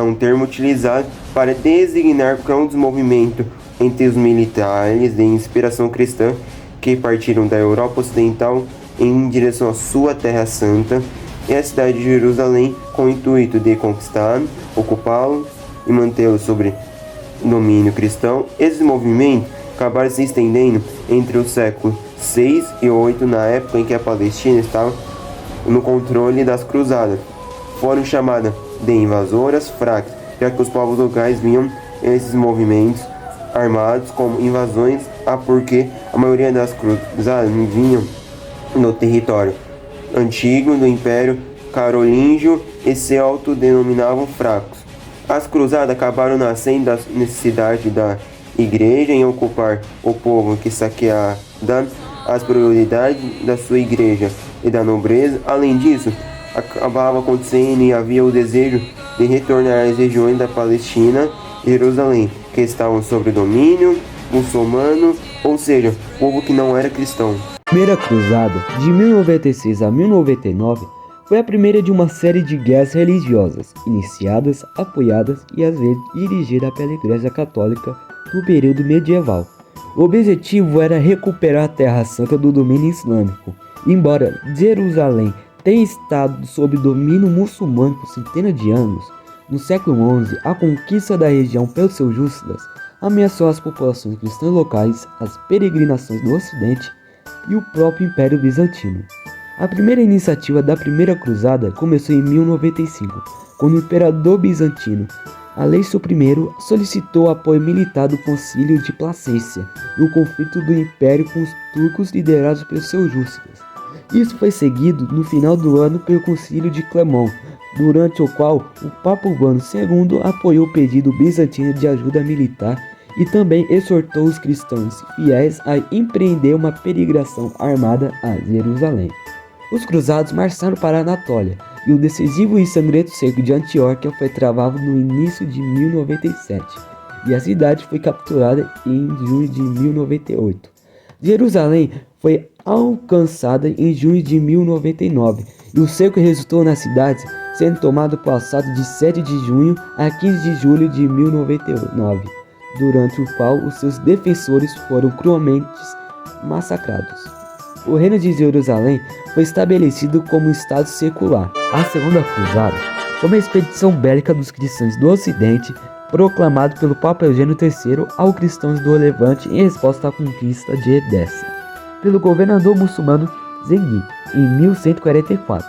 é um termo utilizado para designar um movimento entre os militares de inspiração cristã que partiram da Europa Ocidental em direção à sua Terra Santa e a cidade de Jerusalém com o intuito de conquistá-lo, ocupá-lo e mantê-lo sob domínio cristão. Esses movimentos acabaram se estendendo entre os séculos 6 e 8, na época em que a Palestina estava no controle das cruzadas. Foram chamadas de invasoras fracas, já que os povos locais viam esses movimentos armados como invasões, porque a maioria das cruzadas vinham no território antigo do Império Carolíngio e se autodenominavam fracos. As cruzadas acabaram nascendo da necessidade da igreja em ocupar o povo que saqueava as prioridades da sua igreja e da nobreza. Além disso, acabava acontecendo e havia o desejo de retornar às regiões da Palestina e Jerusalém, que estavam sob domínio muçulmano, ou seja, povo que não era cristão. A Primeira Cruzada, de 1096 a 1099, foi a primeira de uma série de guerras religiosas, iniciadas, apoiadas e às vezes dirigidas pela Igreja Católica no período medieval. O objetivo era recuperar a Terra Santa do domínio islâmico. Embora Jerusalém tenha estado sob domínio muçulmano por centenas de anos, no século XI, a conquista da região pelos seljúcidas ameaçou as populações cristãs locais, as peregrinações no Ocidente e o próprio Império Bizantino. A primeira iniciativa da Primeira Cruzada começou em 1095, quando o imperador bizantino Aleixo I solicitou apoio militar do Concílio de Placência no conflito do Império com os turcos liderados pelos seljúcidas. Isso foi seguido no final do ano pelo Concílio de Clermont, durante o qual o Papa Urbano II apoiou o pedido bizantino de ajuda militar e também exortou os cristãos fiéis a empreender uma peregrinação armada a Jerusalém. Os cruzados marcharam para a Anatólia e o decisivo e sangrento cerco de Antioquia foi travado no início de 1097 e a cidade foi capturada em junho de 1098. Jerusalém foi alcançada em junho de 1099 e o cerco resultou na cidade sendo tomado por assalto de 7 de junho a 15 de julho de 1099, durante o qual os seus defensores foram cruelmente massacrados. O reino de Jerusalém foi estabelecido como um estado secular. A Segunda Cruzada foi uma expedição bélica dos cristãos do Ocidente, proclamado pelo Papa Eugênio III aos cristãos do Levante em resposta à conquista de Edessa, pelo governador muçulmano Zenghi, em 1144.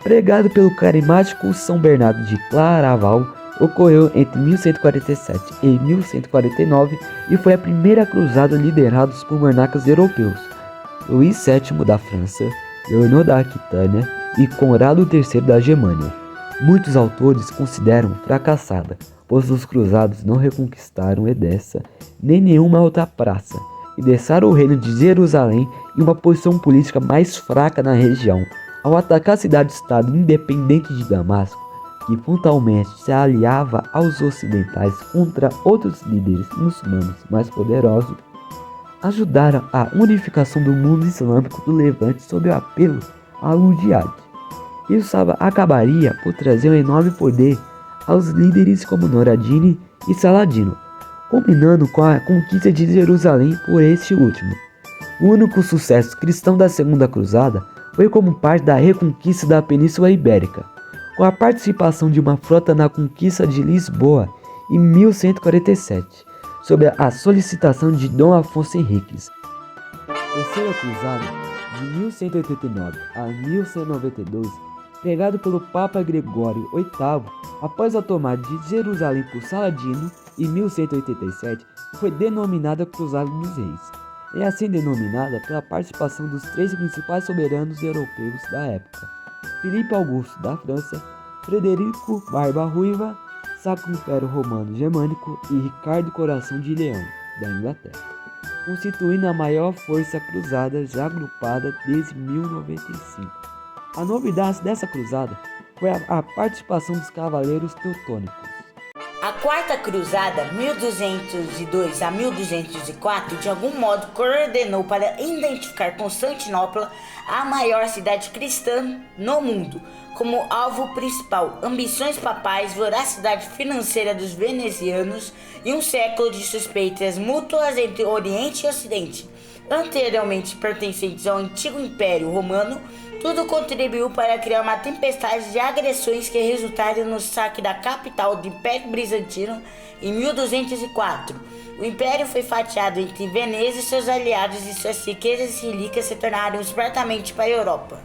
Pregado pelo carismático São Bernardo de Claraval, ocorreu entre 1147 e 1149 e foi a primeira cruzada liderada por monarcas europeus, Luís VII da França, Leonor da Aquitânia e Conrado III da Germânia. Muitos autores consideram fracassada, pois os cruzados não reconquistaram Edessa nem nenhuma outra praça e deixaram o reino de Jerusalém em uma posição política mais fraca na região. Ao atacar a cidade-estado independente de Damasco, que frontalmente se aliava aos ocidentais contra outros líderes muçulmanos mais poderosos, ajudaram a unificação do mundo islâmico do Levante sob o apelo al-Jihad. Isso acabaria por trazer um enorme poder aos líderes como Noradini e Saladino, combinando com a conquista de Jerusalém por este último. O único sucesso cristão da Segunda Cruzada foi como parte da reconquista da Península Ibérica, com a participação de uma frota na conquista de Lisboa em 1147, sob a solicitação de Dom Afonso Henriques. Terceira Cruzada, de 1189 a 1192, pregado pelo Papa Gregório VIII após a tomada de Jerusalém por Saladino em 1187, foi denominada Cruzada dos Reis. É assim denominada pela participação dos 3 principais soberanos europeus da época: Filipe Augusto da França, Frederico Barba Ruiva, Sacro Império Romano Germânico e Ricardo Coração de Leão, da Inglaterra, constituindo a maior força cruzada já agrupada desde 1095. A novidade dessa cruzada foi a participação dos cavaleiros teutônicos. A Quarta Cruzada, 1202 a 1204, de algum modo coordenou para identificar Constantinopla, a maior cidade cristã no mundo, como alvo principal, ambições papais, voracidade financeira dos venezianos e um século de suspeitas mútuas entre Oriente e Ocidente, anteriormente pertencentes ao antigo Império Romano. Tudo contribuiu para criar uma tempestade de agressões que resultaram no saque da capital do Império Bizantino em 1204. O Império foi fatiado entre Veneza e seus aliados e suas riquezas e relíquias se tornaram espertamente para a Europa.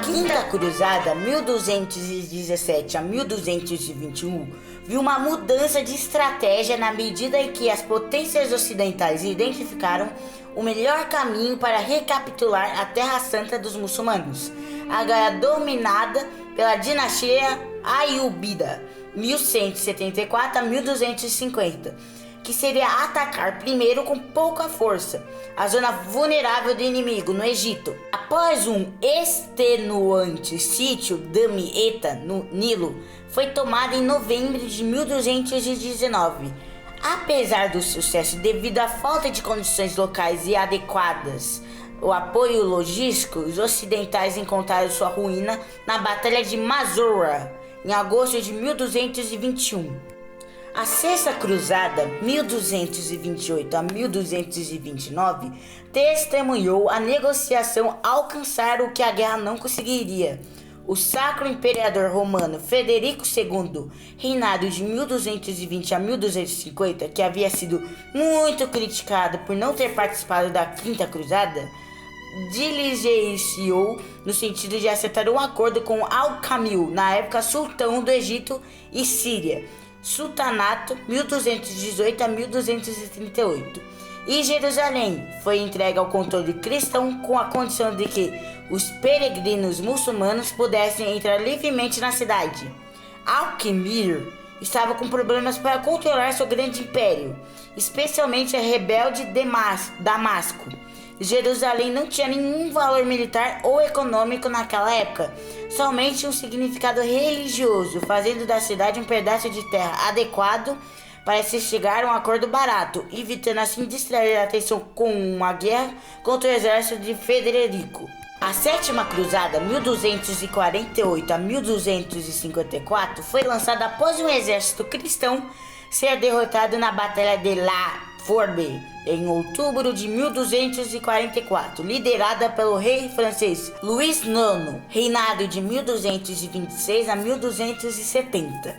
Quinta Cruzada, 1217 a 1221, viu uma mudança de estratégia na medida em que as potências ocidentais identificaram o melhor caminho para recapitular a Terra Santa dos muçulmanos, agora dominada pela dinastia Aiúbida, 1174 a 1250, que seria atacar primeiro com pouca força a zona vulnerável do inimigo no Egito. Após um extenuante sítio, Damietta, no Nilo, foi tomada em novembro de 1219. Apesar do sucesso devido à falta de condições locais e adequadas, o apoio logístico, os ocidentais encontraram sua ruína na Batalha de Mazura, em agosto de 1221. A Sexta Cruzada, 1228 a 1229, testemunhou a negociação alcançar o que a guerra não conseguiria. O Sacro Imperador Romano Frederico II, reinado de 1220 a 1250, que havia sido muito criticado por não ter participado da Quinta Cruzada, diligenciou no sentido de acertar um acordo com Al-Kamil, na época sultão do Egito e Síria, Sultanato 1218 a 1238, e Jerusalém foi entregue ao controle cristão com a condição de que os peregrinos muçulmanos pudessem entrar livremente na cidade. Al-Kamil estava com problemas para controlar seu grande império, especialmente a rebelde Damasco. Jerusalém não tinha nenhum valor militar ou econômico naquela época, somente um significado religioso, fazendo da cidade um pedaço de terra adequado para se chegar a um acordo barato, evitando assim distrair a atenção com uma guerra contra o exército de Frederico. A Sétima Cruzada, 1248 a 1254, foi lançada após um exército cristão ser derrotado na Batalha de La Forbe, em outubro de 1244, liderada pelo rei francês Luís IX, reinado de 1226 a 1270.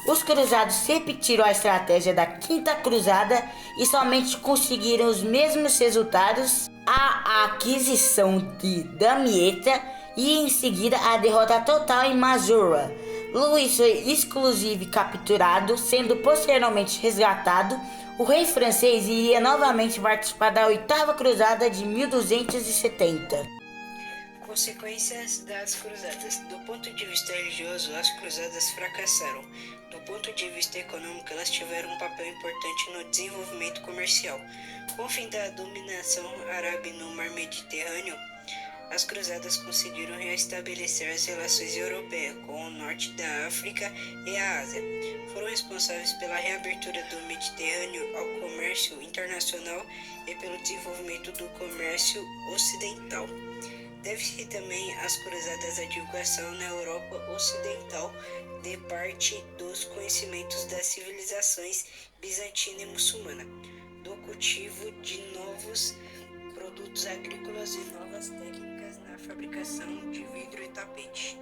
Os cruzados repetiram a estratégia da Quinta Cruzada e somente conseguiram os mesmos resultados: a aquisição de Damietta e em seguida a derrota total em Mazura. Luís foi exclusivo e capturado, sendo posteriormente resgatado. O rei francês iria novamente participar da Oitava Cruzada de 1270. Consequências das cruzadas. Do ponto de vista religioso, as cruzadas fracassaram. Do ponto de vista econômico, elas tiveram um papel importante no desenvolvimento comercial. Com o fim da dominação árabe no Mar Mediterrâneo, as cruzadas conseguiram reestabelecer as relações europeias com o norte da África e a Ásia. Foram responsáveis pela reabertura do Mediterrâneo ao comércio internacional e pelo desenvolvimento do comércio ocidental. Deve-se também às cruzadas a divulgação na Europa Ocidental de parte dos conhecimentos das civilizações bizantina e muçulmana, do cultivo de novos produtos agrícolas e novas técnicas na fabricação de vidro e tapete.